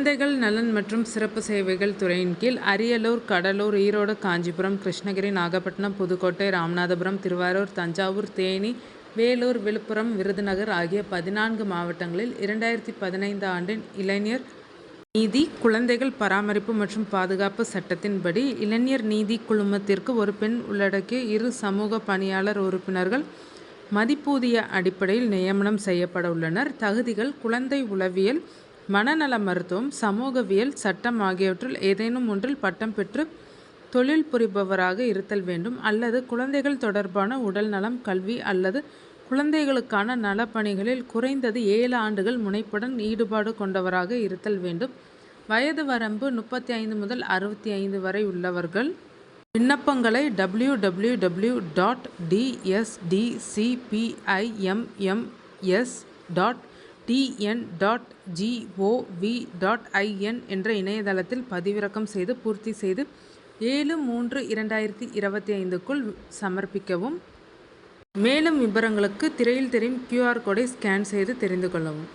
குழந்தைகள் நலன் மற்றும் சிறப்பு சேவைகள் துறையின் கீழ் அரியலூர், கடலூர், ஈரோடு, காஞ்சிபுரம், கிருஷ்ணகிரி, நாகப்பட்டினம், புதுக்கோட்டை, ராமநாதபுரம், திருவாரூர், தஞ்சாவூர், தேனி, வேலூர், விழுப்புரம், விருதுநகர் ஆகிய 14 மாவட்டங்களில் 2015 ஆண்டின் இளைஞர் நீதி, குழந்தைகள் பராமரிப்பு மற்றும் பாதுகாப்பு சட்டத்தின்படி இளைஞர் நீதி குழுமத்திற்கு ஒரு பெண் உள்ளடக்கிய 2 சமூக பணியாளர் உறுப்பினர்கள் மதிப்பூதிய அடிப்படையில் நியமனம் செய்யப்பட உள்ளனர். தகுதிகள்: குழந்தை உளவியல், மனநல மருத்துவம், சமூகவியல், சட்டம் ஆகியவற்றில் ஏதேனும் ஒன்றில் பட்டம் பெற்று தொழில் புரிபவராக இருத்தல் வேண்டும் அல்லது குழந்தைகள் தொடர்பான உடல் நலம், கல்வி அல்லது குழந்தைகளுக்கான நலப்பணிகளில் குறைந்தது 7 ஆண்டுகள் முனைப்புடன் ஈடுபாடு கொண்டவராக இருத்தல் வேண்டும். வயது வரம்பு 35 முதல் 65 வரை உள்ளவர்கள். விண்ணப்பங்களை www.dscpimms.tn.gov.in என்ற இணையதளத்தில் பதிவிறக்கம் செய்து பூர்த்தி செய்து 7/3/2025க்குள் சமர்ப்பிக்கவும். மேலும் விபரங்களுக்கு திரையில் தெரியும் QR கோடை ஸ்கேன் செய்து தெரிந்து கொள்ளவும்.